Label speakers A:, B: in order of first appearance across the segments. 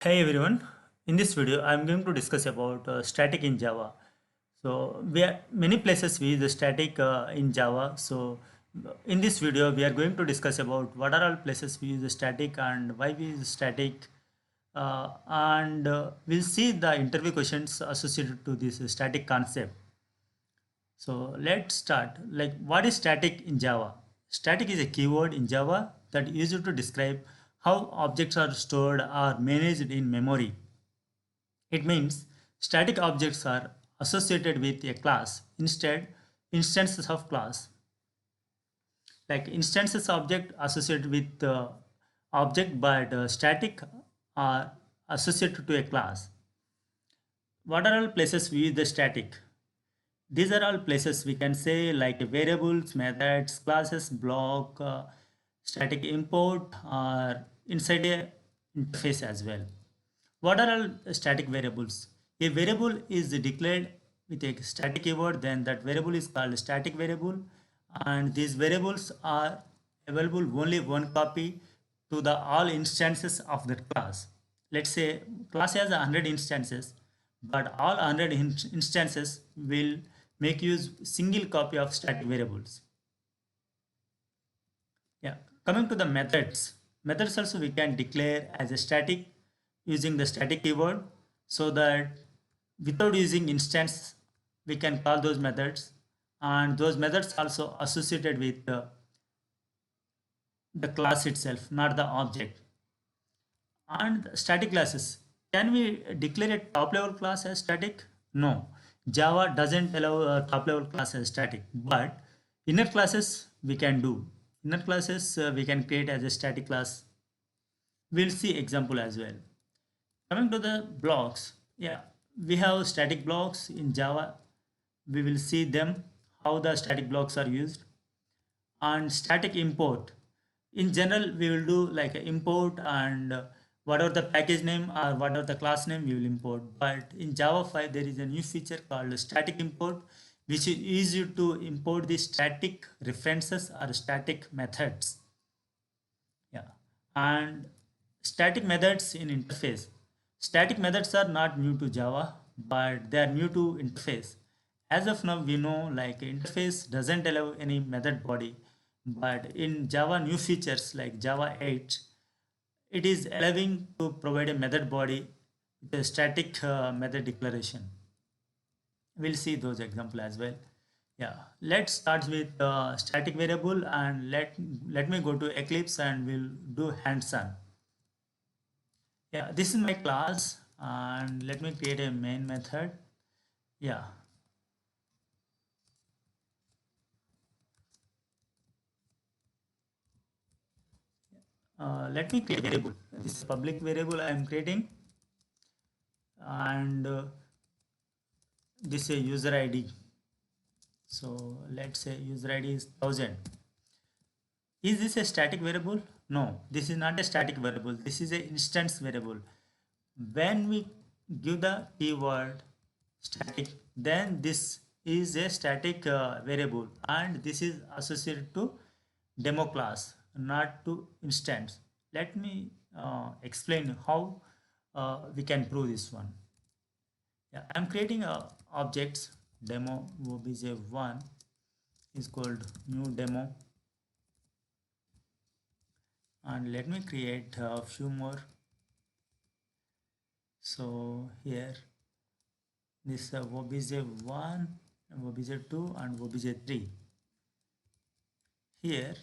A: Hey everyone, in this video I am going to discuss about static in Java. So we are many places we use the static in Java. So in this video we are going to discuss about what are all places we use the static and why we use static, and we'll see the interview questions associated to this static concept. So let's start. Like, what is static in Java? Static is a keyword in Java that is used to describe how objects are stored or managed in memory. It means static objects are associated with a class. Instead, instances of class, like instances object associated with the object, but static are associated to a class. What are all places we use the static? These are all places we can say like variables, methods, classes, block, static import, or inside a interface as well. What are all static variables? A variable is declared with a static keyword, then that variable is called static variable, and these variables are available only one copy to the all instances of that class. Let's say class has 100 instances, but all 100 instances will make use single copy of static variables. Yeah, coming to the methods. Methods also we can declare as a static using the static keyword, so that without using instance we can call those methods, and those methods also associated with the class itself, not the object. And static classes. Can we declare a top level class as static? No. Java doesn't allow a top level class as static, but inner classes we can do. Inner classes we can create as a static class. We'll see example as well. Coming to the blocks, yeah, we have static blocks in Java. We will see them, how the static blocks are used. And static import, in general we will do like a import, and whatever the package name or whatever the class name we will import. But in Java 5 there is a new feature called static import, which is used to import the static references or static methods. Yeah, and static methods in interface. Static methods are not new to Java, but they are new to interface. As of now, we know like interface doesn't allow any method body, but in Java new features like Java 8, it is allowing to provide a method body with a static method declaration. We'll see those example as well. Yeah, let's start with static variable, and let me go to Eclipse and we'll do hands-on. Yeah, this is my class, and let me create a main method. Yeah, let me create a variable. This is public variable I am creating, and this is a user ID. So let's say user ID is 1000. Is this a static variable? No, this is not a static variable. This is an instance variable. When we give the keyword static, then this is a static variable, and this is associated to demo class, not to instance. Let me explain how we can prove this one. Yeah, I'm creating a objects demo obj1 is called new demo, and let me create a few more. So here this obj1, obj2, and obj3. Here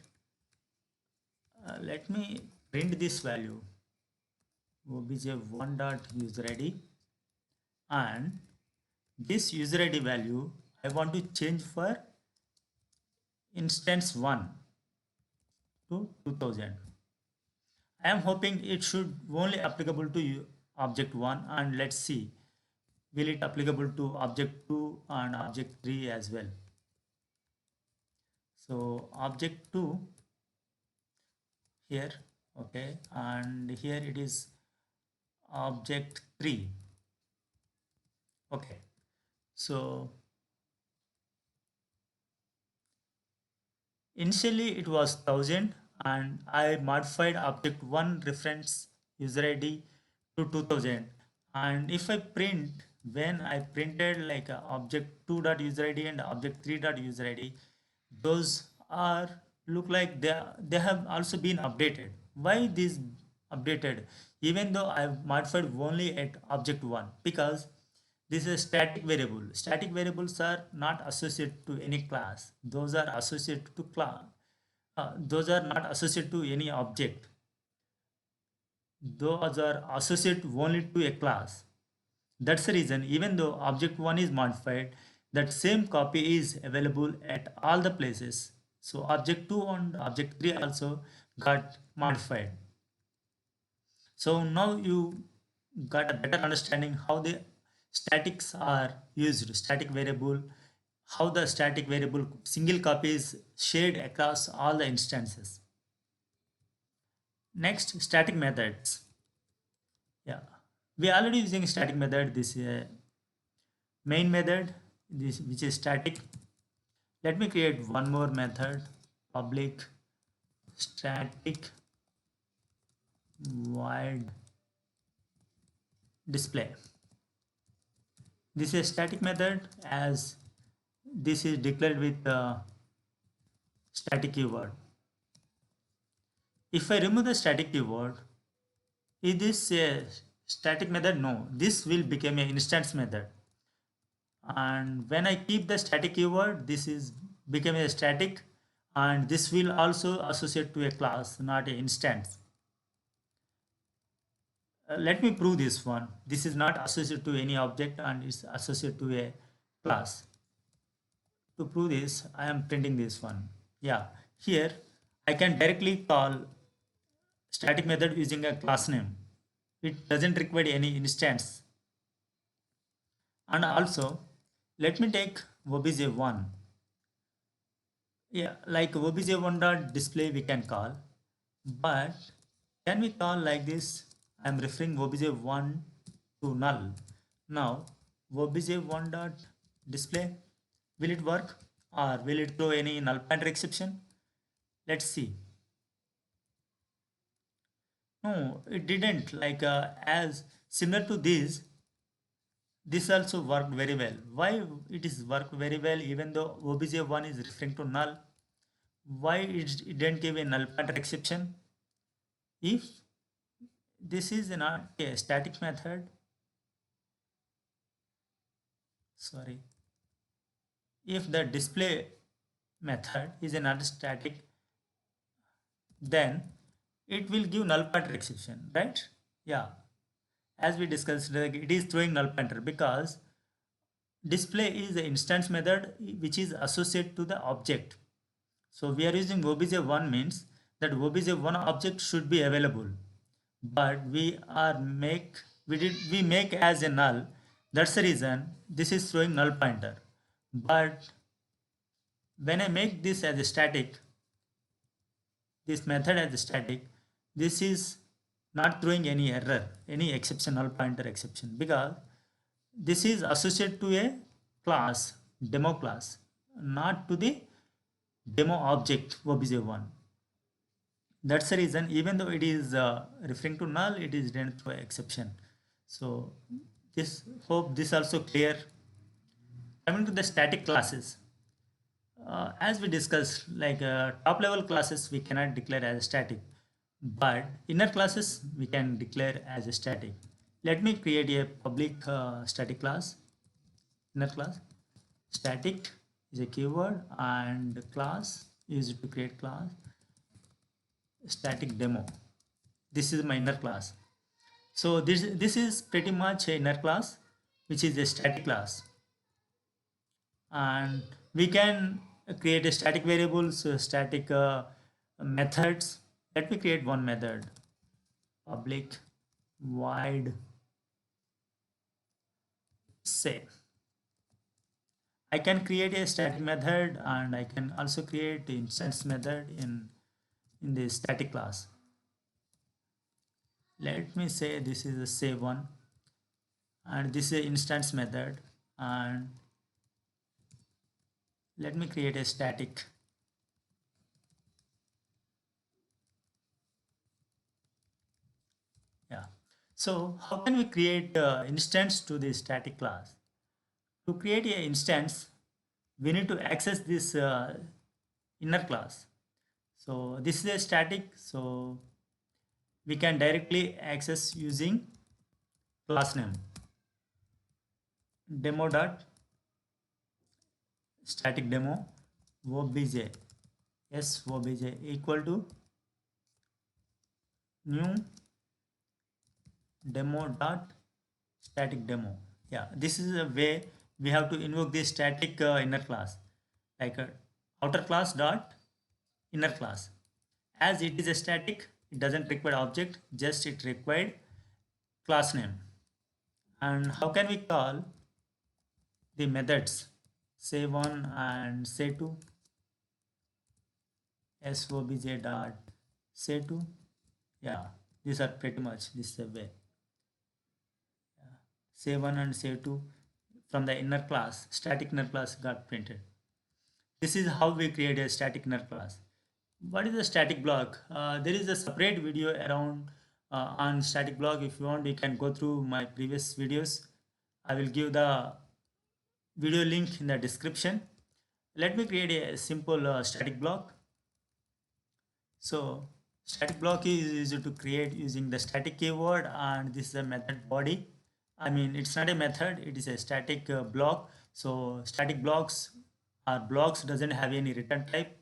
A: let me print this value obj1 dot user id, and this user id value I want to change for instance 1 to 2000. I am hoping it should only applicable to object 1, and let's see will it applicable to object 2 and object 3 as well. So object 2 here, okay, and here it is object 3. Okay, so initially it was 1000, and I modified object 1 reference user id to 2000. And if I print, when I printed like a object 2.userid and object 3.userid, those are look like they have also been updated. Why this updated? Even though I've modified only at object 1, because this is a static variable. Static variables are not associated to any class. Those are associated to class. Those are not associated to any object. Those are associated only to a class. That's the reason, even though object 1 is modified, that same copy is available at all the places. So object 2 and object 3 also got modified. So now you got a better understanding how the statics are used, static variable, how the static variable single copy is shared across all the instances. Next, static methods. Yeah, we are already using static method. This main method, this which is static. Let me create one more method, public static void display. This is a static method, as this is declared with the static keyword. If I remove the static keyword, is this a static method? No, this will become an instance method. And when I keep the static keyword, this is become a static, and this will also associate to a class, not an instance. Let me prove this one. This is not associated to any object and it's associated to a class. To prove this, I am printing this one. Yeah, here I can directly call static method using a class name. It doesn't require any instance. And also, let me take obj1. Yeah, like obj1 dot display we can call, but can we call like this? I'm referring obj1 to null. Now obj1 dot display, will it work or will it throw any null pointer exception? Let's see. No, it didn't. Like as similar to this also worked very well. Why it is worked very well even though obj1 is referring to null? Why it didn't give a null pointer exception? If this is not a static method, sorry, if the display method is another static, then it will give null pointer exception, right? Yeah, as we discussed, like, it is throwing null pointer because display is the instance method which is associated to the object. So we are using obj1 means that obj1 object should be available, but we make as a null. That's the reason this is throwing null pointer. But when I make this as a static, this method as a static, this is not throwing any error, any exception, null pointer exception, because this is associated to a class, demo class, not to the demo object obj1. That's the reason, even though it is referring to null, it is didn't throw exception. So this, hope this also clear. Coming to the static classes, as we discussed, like top level classes we cannot declare as static, but inner classes we can declare as a static. Let me create a public static class, inner class. Static is a keyword and class is to create class static demo. This is my inner class. So this is pretty much a inner class which is a static class, and we can create a static variables, static methods. Let me create one method, public void say. I can create a static method and I can also create instance method in the static class. Let me say this is a say one and this is an instance method, and let me create a static. Yeah. So how can we create instance to the static class? To create an instance, we need to access this inner class. So this is a static, so we can directly access using class name demo dot static demo obj obj equal to new demo dot static demo. Yeah, this is a way we have to invoke this static inner class, like outer class dot inner class. As it is a static, it doesn't require object, just it required class name. And how can we call the methods say1 and say2? Sobj dot say2. Yeah, these are pretty much this is a way. Say1 and say2 from the inner class, static inner class got printed. This is how we create a static inner class. What is a static block? There is a separate video around on static block. If you want, you can go through my previous videos. I will give the video link in the description. Let me create a simple static block. So static block is easy to create using the static keyword, and this is a method body. I mean, it's not a method, it is a static block. So static blocks or blocks doesn't have any return type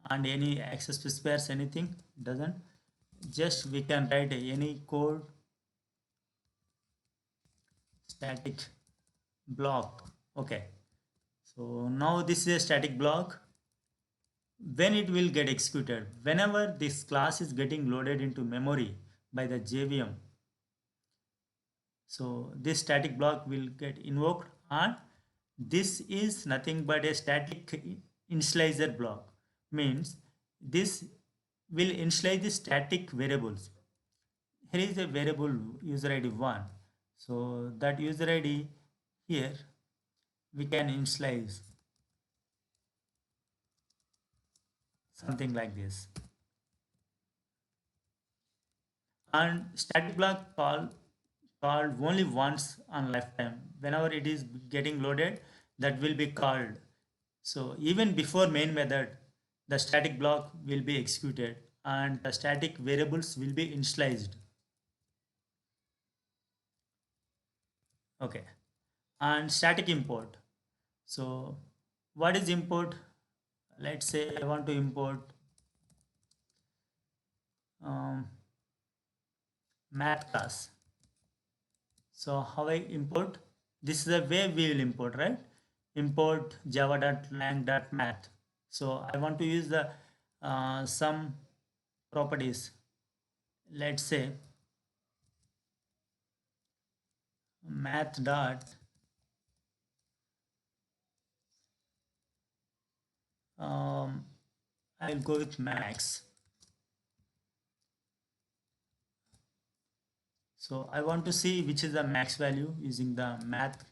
A: and any access specifiers, anything doesn't. Just we can write any code static block. Okay. So now this is a static block. When it will get executed, whenever this class is getting loaded into memory by the JVM, so this static block will get invoked, and this is nothing but a static initializer block. Means this will initialize the static variables. Here is a variable user ID 1. So that user ID here we can initialize something like this. And static block called only once on lifetime. Whenever it is getting loaded, that will be called. So even before main method, the static block will be executed and the static variables will be initialized. Okay. And static import. So what is import? Let's say I want to import um, math class. So how I import? This is the way we will import, right? Import java.lang.math. So I want to use the some properties. Let's say math dot I'll go with max. So I want to see which is the max value using the math,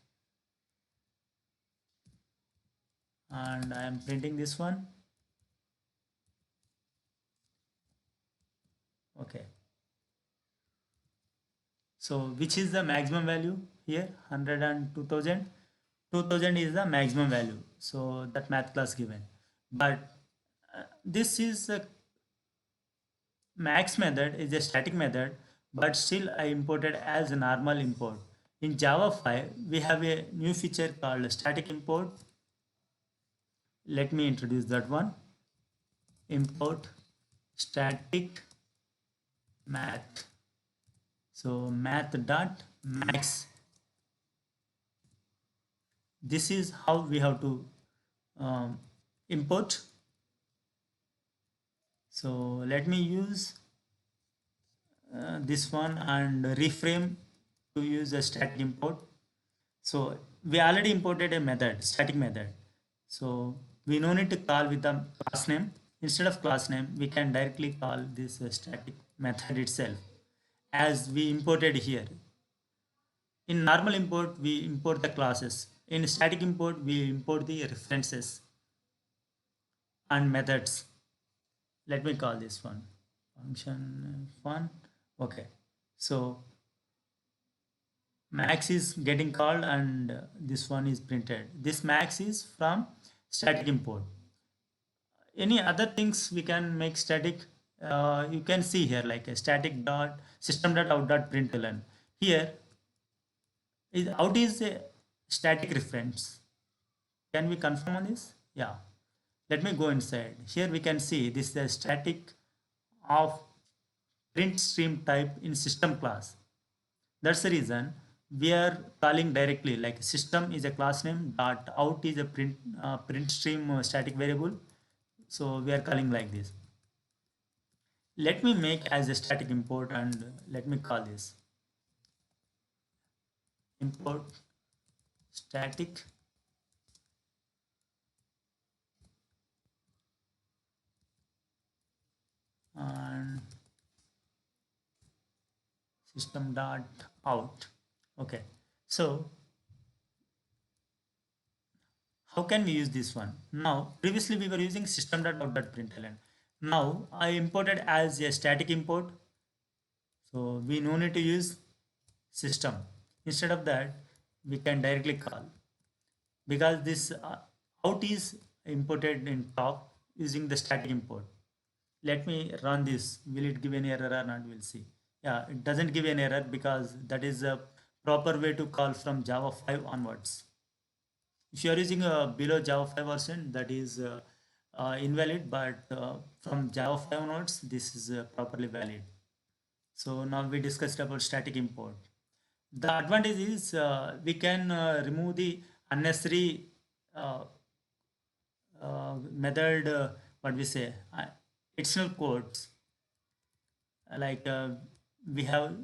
A: and I am printing this one. Okay. So which is the maximum value here? 100 and 2000. 2000 is the maximum value. So that math class given. But this is a max method is a static method, but still I imported as a normal import. In Java 5, we have a new feature called static import. Let me introduce that one. Import static math. So math dot max. This is how we have to import. So let me use this one and reframe to use a static import. So we already imported a method, static method. So we no need to call with the class name. Instead of class name, we can directly call this static method itself as we imported here. In normal import, we import the classes. In static import, we import the references and methods. Let me call this one function fun. Okay. So max is getting called and this one is printed. This max is from static import. Any other things we can make static, you can see here like a static dot system dot out dot println. Here is out is a static reference. Can we confirm on this? Yeah, let me go inside. Here we can see this is a static of print stream type in system class. That's the reason we are calling directly like system is a class name dot out is a print stream static variable. So we are calling like this. Let me make as a static import and let me call this import static and system dot out. Okay, so how can we use this one? Now previously we were using system dot out dot println. Now I imported as a static import, so we no need to use system. Instead of that, we can directly call because this out is imported in top using the static import. Let me run this. Will it give any error or not? We'll see. Yeah, it doesn't give any error because that is a proper way to call from Java 5 onwards. If you are using a below Java 5 version, that is invalid, but from Java 5 onwards, this is properly valid. So now we discussed about static import. The advantage is we can remove the unnecessary uh, method, what we say, external codes. Like we have,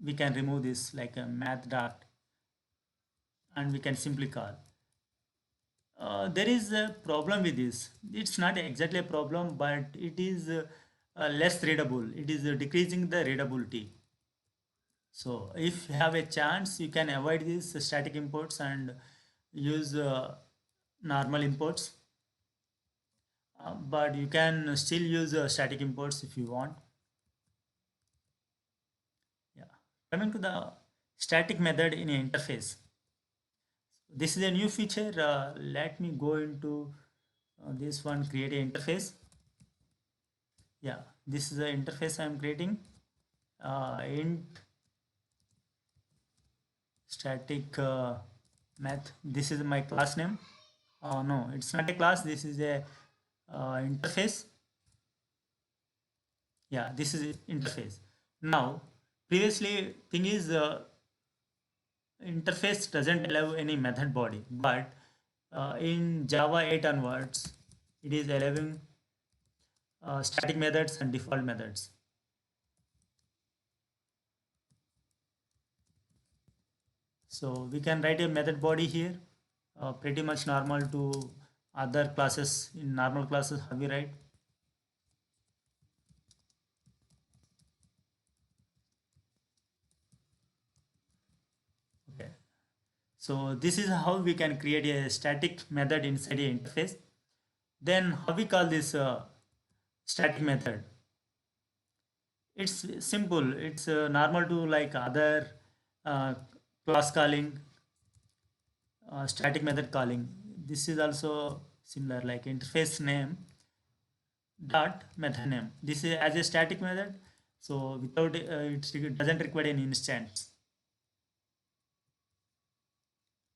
A: we can remove this like a math dot and we can simply call. There is a problem with this. It's not exactly a problem, but it is less readable. It is decreasing the readability. So if you have a chance, you can avoid these static imports and use normal imports. But you can still use static imports if you want. Yeah. Coming to the static method in an interface. This is a new feature. Let me go into this one, create an interface. Yeah, this is the interface I am creating. Int static math. This is my class name. No, it's not a class. This is a interface. Yeah, this is interface. Now, previously thing is interface doesn't allow any method body, but in Java 8 onwards, it is allowing static methods and default methods. So we can write a method body here, pretty much normal to other classes. In normal classes, how we write? Okay. So this is how we can create a static method inside a interface. Then how we call this static method? It's simple. It's normal to like other uh, class calling, static method calling. This is also similar like interface name dot method name. This is as a static method. So without it doesn't require any instance.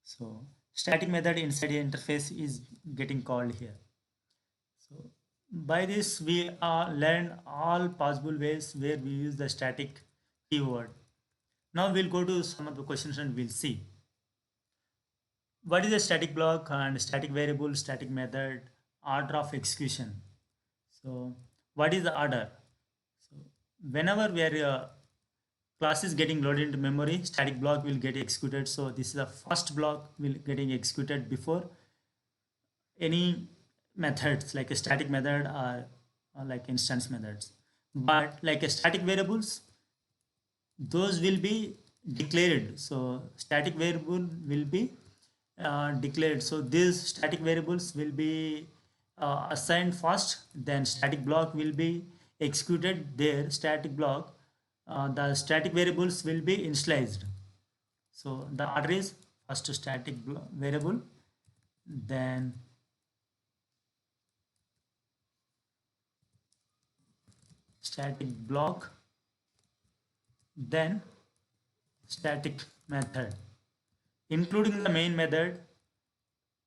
A: So static method inside the interface is getting called here. So by this we learn all possible ways where we use the static keyword. Now we'll go to some of the questions and we'll see what is a static block and static variable, static method, order of execution. So what is the order? So whenever we are class is getting loaded into memory, static block will get executed. So this is the first block will getting executed before any methods like a static method or like instance methods. But like a static variables, those will be declared. So static variable will be declared. So these static variables will be assigned first, then static block will be executed there, static block the static variables will be initialized. So the order is first static variable, then static block, then static method. Including the main method,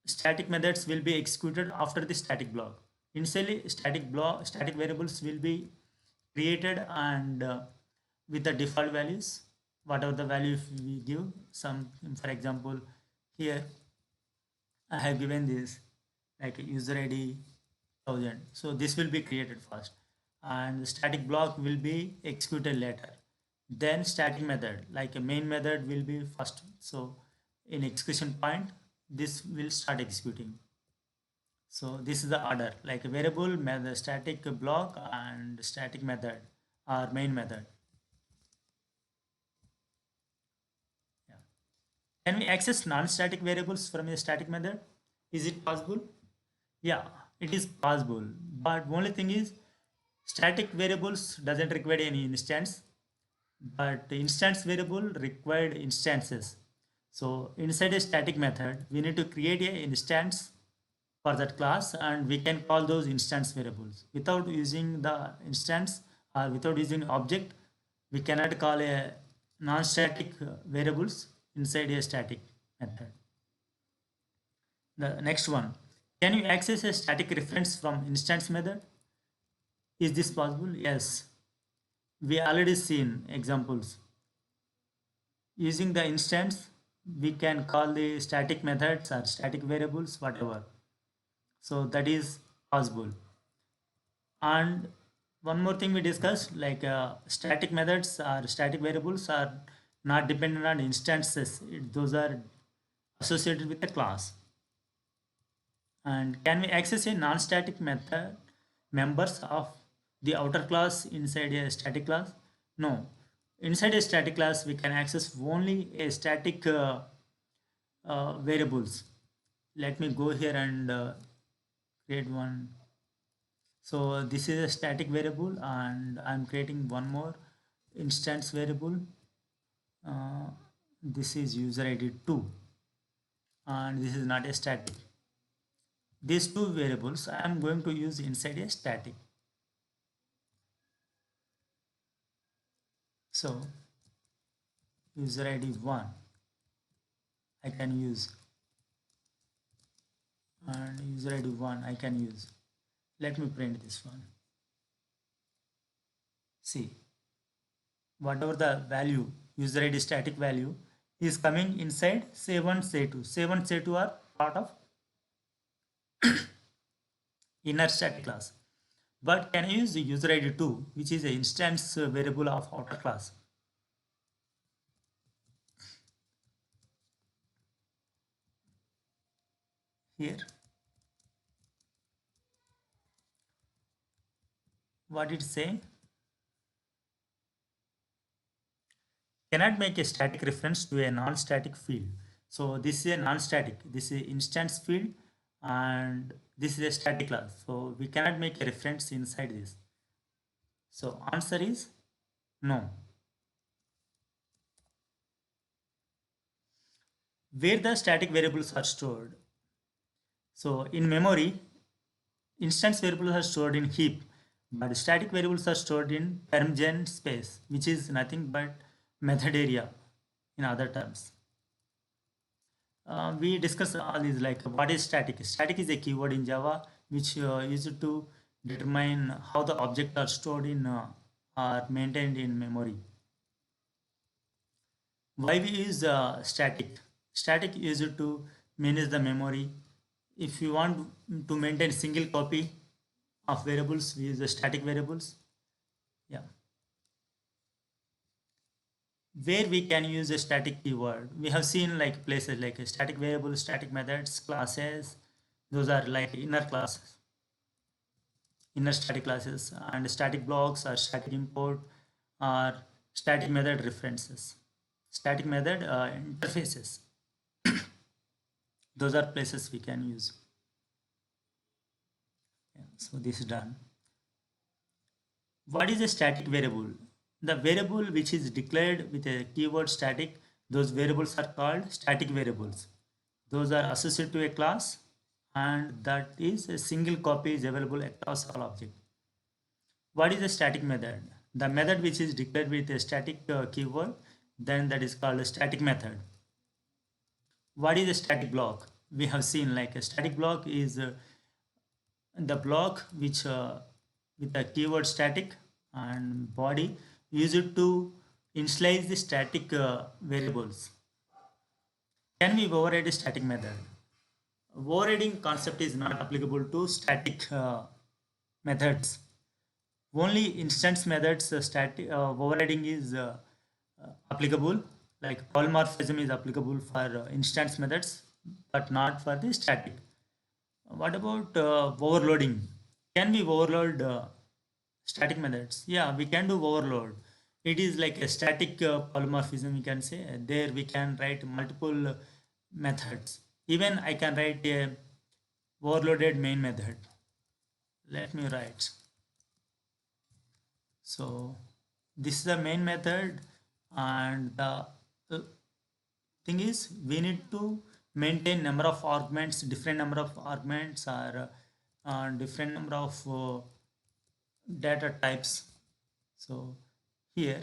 A: static methods will be executed after the static block. Initially, static variables will be created and with the default values, whatever the value we give. Some, for example, here I have given this like user ID 1000. So this will be created first, and the static block will be executed later. Then static method, like a main method, will be first. So in execution point, this will start executing. So this is the order, like a variable, method, static block, and static method or main method. Yeah. Can we access non-static variables from a static method? Is it possible? Yeah, it is possible. But only thing is, static variables doesn't require any instance, but instance variable required instances. So inside a static method, we need to create a instance for that class, and we can call those instance variables. Without using the instance or without using object, we cannot call a non-static variables inside a static method. The next one, can you access a static reference from instance method? Is this possible? Yes. We already seen examples. Using the instance, we can call the static methods or static variables, whatever. So that is possible. And one more thing we discussed, like static methods or static variables are not dependent on instances. Those are associated with the class. And can we access a non-static method members of the outer class inside a static class? No. Inside a static class, we can access only a static variables. Let me go here and create one. So this is a static variable, and I'm creating one more instance variable. Uh, this is user ID 2, and this is not a static. These two variables I am going to use inside a static. So user ID 1 I can use, and user ID 1 I can use. Let me print this one. See, whatever the value, user ID static value, is coming inside say1, say2. Say1, say2 are part of inner static class. But can I use the user ID 2, which is an instance variable of outer class? Here, what it's saying, cannot make a static reference to a non-static field. So this is a non-static, this is instance field, and this is a static class. So we cannot make a reference inside this. So answer is no. Where the static variables are stored. So in memory, instance variables are stored in heap, but static variables are stored in permgen space, which is nothing but method area in other terms. We discuss all these, like what is static. Static is a keyword in Java which used to determine how the objects are stored in or maintained in memory. Why we use static? Static used to manage the memory. If you want to maintain single copy of variables, we use the static variables. Yeah. Where we can use a static keyword, we have seen like places like a static variable, static methods, classes. Those are like inner classes, inner static classes, and static blocks or static import or static method references, static method interfaces. Those are places we can use. Yeah, so this is done. What is a static variable? The variable which is declared with a keyword static, those variables are called static variables. Those are associated to a class, and that is a single copy is available across all objects. What is a static method? The method which is declared with a static keyword, then that is called a static method. What is a static block? We have seen like a static block is the block which with the keyword static and body used to initialize the static variables. Can we override a static method? Overriding concept is not applicable to static methods. Only instance methods static overriding is applicable. Like polymorphism is applicable for instance methods, but not for the static. What about overloading? Can we overload static methods? Yeah, we can do overload. It is like a static polymorphism, you can say. There we can write multiple methods. Even I can write a overloaded main method. Let me write. So this is the main method, and the thing is we need to maintain number of arguments, different number of arguments, or different number of data types. So here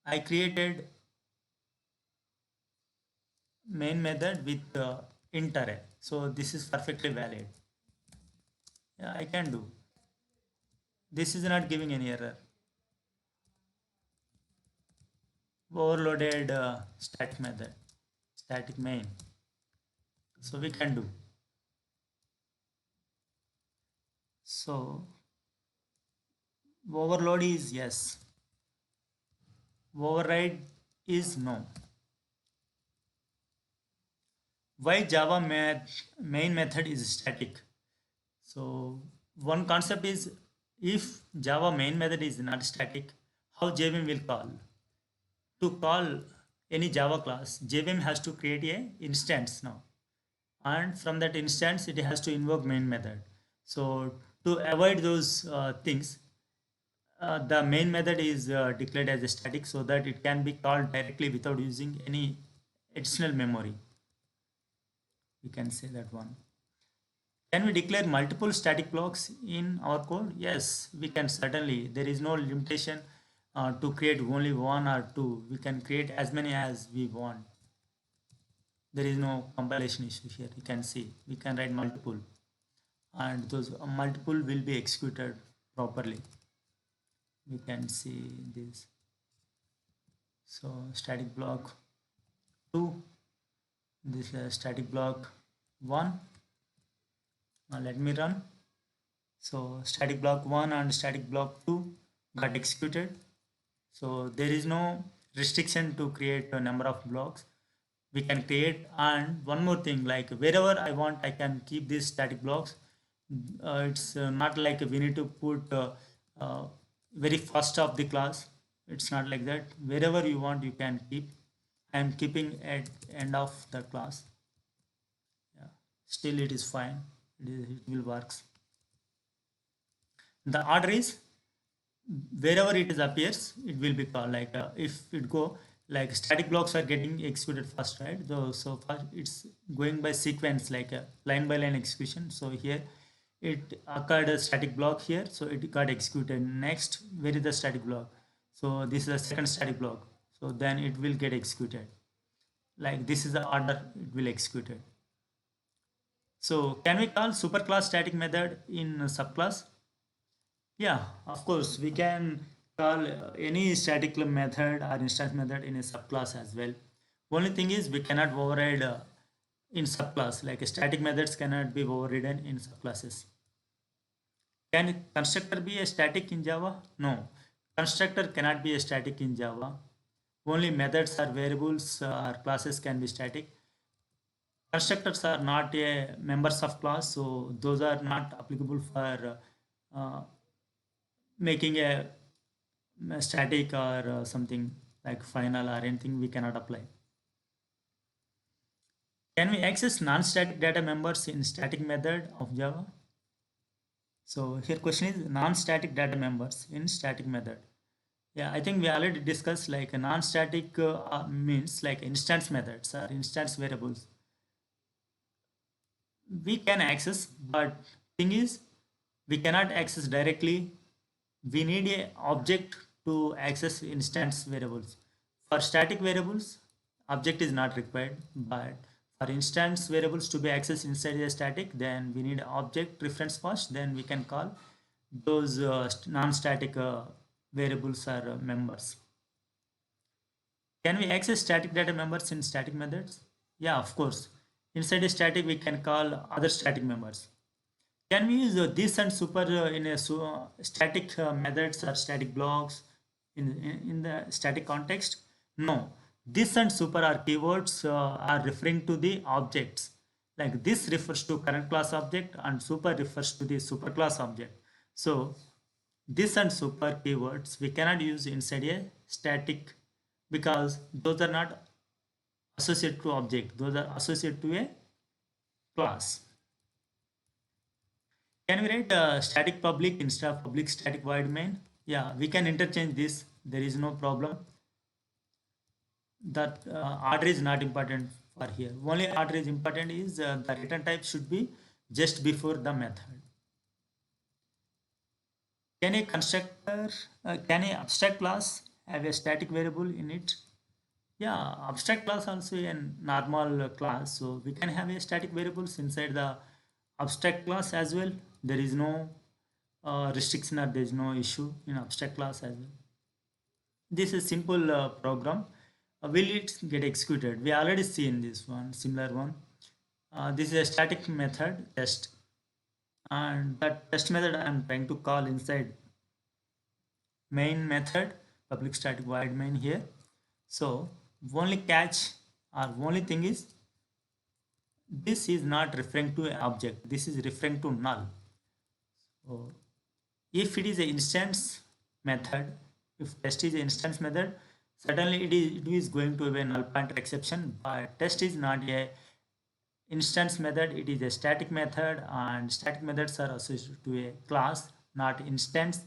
A: I created main method with int array. So this is perfectly valid. Yeah, I can do. This is not giving any error. Overloaded static method, static main. So we can do. So overload is yes. Override is no. Why Java main method is static? So one concept is, if Java main method is not static, how JVM will call? To call any Java class, JVM has to create a instance now, and from that instance it has to invoke main method. So to avoid those things, the main method is declared as a static so that it can be called directly without using any additional memory. We can say that one. Can we declare multiple static blocks in our code? Yes, we can certainly. There is no limitation to create only one or two. We can create as many as we want. There is no compilation issue here. You can see we can write multiple, and those multiple will be executed properly. We can see this. So static block 2, this static block 1. Let me run. So static block 1 and static block 2 got executed. So there is no restriction to create a number of blocks. We can create, and one more thing, like wherever I want I can keep these static blocks. It's not like we need to put very first of the class. It's not like that. Wherever you want you can keep. I am keeping at end of the class. Yeah, still it is fine. It will works. The order is wherever it is appears it will be called. Like if it go like static blocks are getting executed first, right? So first it's going by sequence, like a line by line execution. So here it occurred a static block here, so it got executed. Next, where is the static block? So this is the second static block, so then it will get executed. Like this is the order it will execute it. So can we call superclass static method in subclass? Yeah, of course, we can call any static method or instance method in a subclass as well. Only thing is we cannot override in subclass, like static methods cannot be overridden in subclasses. Can constructor be a static in Java? No, constructor cannot be a static in Java. Only methods or variables or classes can be static. Constructors are not a members of class, so those are not applicable for making a static or something like final or anything we cannot apply. Can we access non-static data members in static method of Java? So here question is non-static data members in static method. Yeah, I think we already discussed like a non-static means like instance methods or instance variables we can access, but thing is we cannot access directly. We need a object to access instance variables. For static variables, object is not required, but for instance variables to be accessed inside a static, then we need object reference first, then we can call those non-static variables or members. Can we access static data members in static methods? Yeah, of course. Inside a static, we can call other static members. Can we use this and super in a static methods or static blocks in the static context? No. This and super are keywords are referring to the objects. Like this refers to current class object and super refers to the superclass object. So this and super keywords we cannot use inside a static because those are not associated to object. Those are associated to a class. Can we write static public instead of public static void main? Yeah, we can interchange this. There is no problem. That order is not important for here. Only order is important is the return type should be just before the method. Can a abstract class have a static variable in it? Yeah, abstract class also a normal class. So we can have a static variables inside the abstract class as well. There is no restriction or there is no issue in abstract class as well. This is simple program. Will it get executed? We already seen this one, similar one. This is a static method test, and that test method I am trying to call inside main method public static void main here. So only catch or only thing is this is not referring to an object. This is referring to null. So if it is an instance method, if test is an instance method, certainly it is going to be a null pointer exception, but test is not a instance method, it is a static method, and static methods are associated to a class, not instance.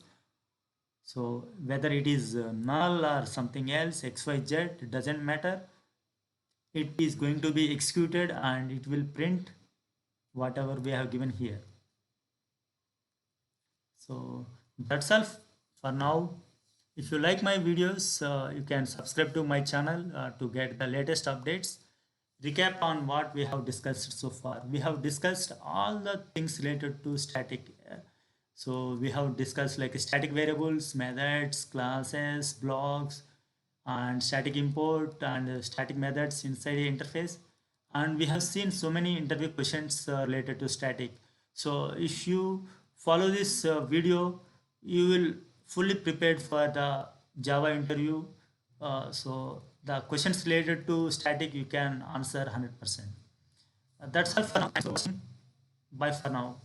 A: So whether it is null or something else, xyz, it doesn't matter. It is going to be executed and it will print whatever we have given here. So that's all for now. If you like my videos, you can subscribe to my channel to get the latest updates. Recap on what we have discussed so far. We have discussed all the things related to static. So we have discussed like static variables, methods, classes, blocks, and static import and static methods inside the interface. And we have seen so many interview questions related to static. So if you follow this video, you will fully prepared for the Java interview. So the questions related to static you can answer 100%. That's all for now. Thanks for watching. Bye for now.